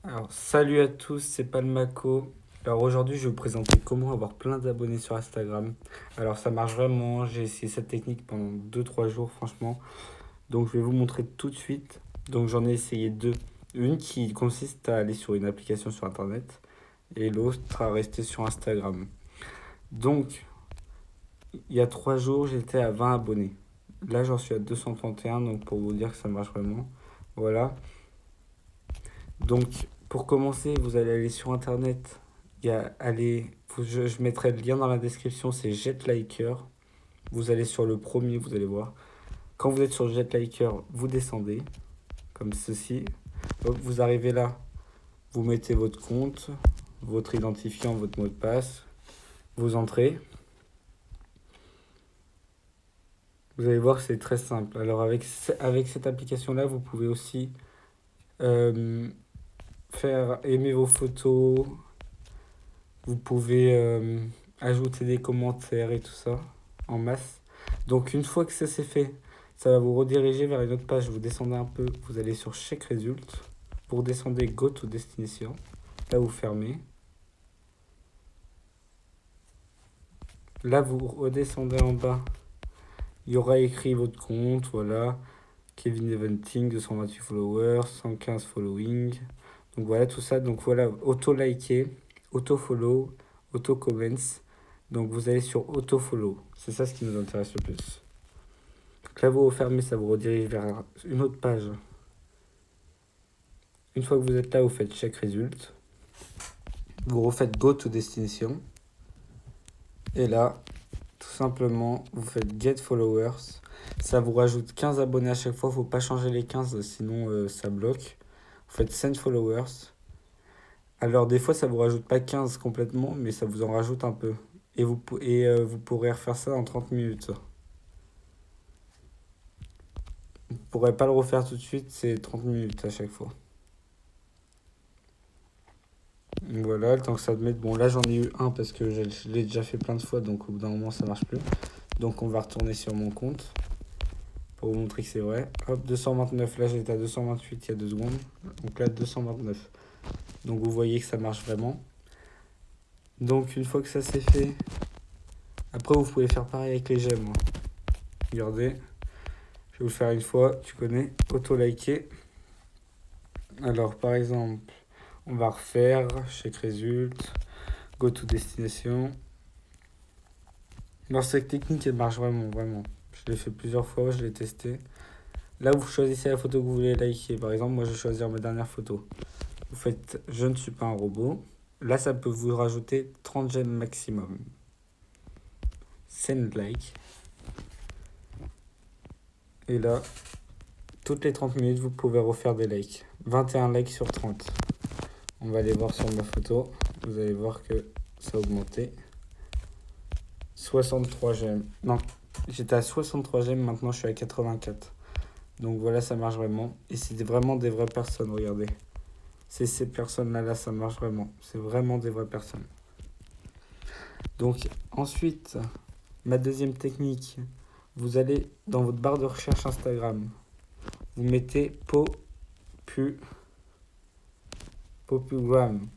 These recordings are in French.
Alors, salut à tous, c'est Palmaco. Alors aujourd'hui, je vais vous présenter comment avoir plein d'abonnés sur Instagram. Alors ça marche vraiment, j'ai essayé cette technique pendant 2 3 jours franchement. Donc je vais vous montrer tout de suite. Donc j'en ai essayé deux. Une qui consiste à aller sur une application sur Internet et l'autre à rester sur Instagram. Donc, il y a 3 jours, j'étais à 20 abonnés. Là, j'en suis à 231, donc pour vous dire que ça marche vraiment. Voilà. Donc, pour commencer, vous allez aller sur internet. Je mettrai le lien dans la description, c'est JetLiker. Vous allez sur le premier, vous allez voir. Quand vous êtes sur JetLiker, vous descendez, comme ceci. Hop, vous arrivez là, vous mettez votre compte, votre identifiant, votre mot de passe, vous entrez. Vous allez voir, c'est très simple. Alors, avec cette application-là, vous pouvez aussi euh, faire aimer vos photos. Vous pouvez ajouter des commentaires et tout ça en masse. Donc une fois que ça c'est fait, ça va vous rediriger vers une autre page. Vous descendez un peu, vous allez sur Check Result. Vous redescendez Go to Destination. Là vous fermez. Là vous redescendez en bas. Il y aura écrit votre compte, voilà. Kevin Eventing, 228 followers, 115 following. Donc voilà tout ça. Donc voilà, auto-liker, auto-follow, auto-comments. Donc vous allez sur auto-follow. C'est ça ce qui nous intéresse le plus. Donc là vous refermez, ça vous redirige vers une autre page. Une fois que vous êtes là, vous faites check result. Vous refaites go to destination. Et là, tout simplement, vous faites get followers. Ça vous rajoute 15 abonnés à chaque fois. Faut pas changer les 15, sinon ça bloque. Vous faites send followers. Alors des fois ça vous rajoute pas 15 complètement, mais ça vous en rajoute un peu. Vous pourrez refaire ça en 30 minutes. Vous pourrez pas le refaire tout de suite, c'est 30 minutes à chaque fois. Voilà, le temps que ça te mette. Bon là j'en ai eu un parce que je l'ai déjà fait plein de fois, donc au bout d'un moment ça marche plus. Donc on va retourner sur mon compte pour vous montrer que c'est vrai. Hop, 229, là j'étais à 228 il y a 2 secondes. Donc là 229. Donc vous voyez que ça marche vraiment. Donc une fois que ça c'est fait, après vous pouvez faire pareil avec les j'aime. Regardez, je vais vous le faire une fois, tu connais, auto-liker. Alors par exemple, on va refaire check result, go to destination. Alors cette technique elle marche vraiment, vraiment. Je l'ai fait plusieurs fois, je l'ai testé. Là vous choisissez la photo que vous voulez liker. Par exemple, moi je vais choisir ma dernière photo. Vous faites je ne suis pas un robot. Là ça peut vous rajouter 30 j'aime maximum. Send like. Et là, toutes les 30 minutes, vous pouvez refaire des likes. 21 likes sur 30. On va aller voir sur ma photo. Vous allez voir que ça a augmenté. 63 j'aime. Non, j'étais à 63 j'aime, maintenant je suis à 84. Donc voilà, ça marche vraiment. Et c'est vraiment des vraies personnes, regardez. C'est ces personnes-là, là, ça marche vraiment. C'est vraiment des vraies personnes. Donc ensuite, ma deuxième technique, vous allez dans votre barre de recherche Instagram. Vous mettez Popugram.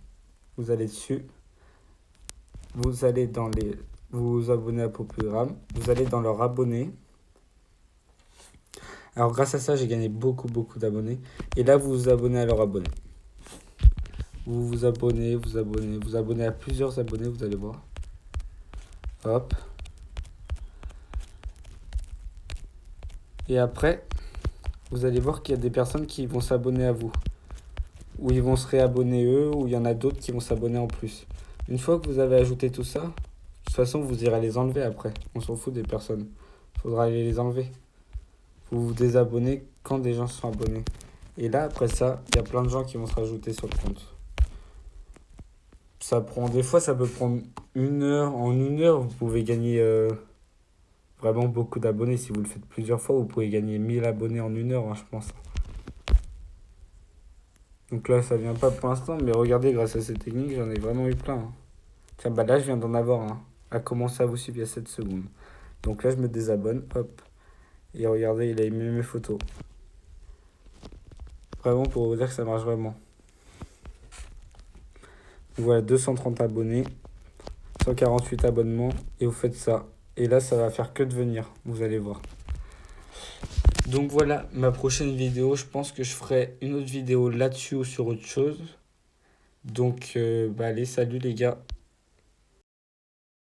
Vous allez dessus. Vous allez dans les. Vous vous abonnez à Popugram. Vous allez dans leur abonnés. Alors grâce à ça, j'ai gagné beaucoup, beaucoup d'abonnés. Et là, vous vous abonnez à leur abonné. Vous abonnez à plusieurs abonnés, vous allez voir. Hop. Et après, vous allez voir qu'il y a des personnes qui vont s'abonner à vous. Ou ils vont se réabonner eux, ou il y en a d'autres qui vont s'abonner en plus. Une fois que vous avez ajouté tout ça, de toute façon, vous irez les enlever après. On s'en fout des personnes. Faudra aller les enlever. Vous vous désabonnez quand des gens se sont abonnés. Et là, après ça, il y a plein de gens qui vont se rajouter sur le compte. Ça prend, des fois, ça peut prendre 1 heure. En 1 heure, vous pouvez gagner vraiment beaucoup d'abonnés. Si vous le faites plusieurs fois, vous pouvez gagner 1000 abonnés en 1 heure, hein, je pense. Donc là, ça vient pas pour l'instant, mais regardez, grâce à cette technique, j'en ai vraiment eu plein, hein. Tiens, bah là, je viens d'en avoir un. A commencé à vous suivre il y a 7 secondes. Donc là, je me désabonne, hop. Et regardez, il a aimé mes photos. Vraiment pour vous dire que ça marche vraiment. Voilà, 230 abonnés, 148 abonnements, et vous faites ça. Et là, ça va faire que devenir, vous allez voir. Donc voilà, ma prochaine vidéo, je pense que je ferai une autre vidéo là-dessus ou sur autre chose. Donc, allez, salut les gars.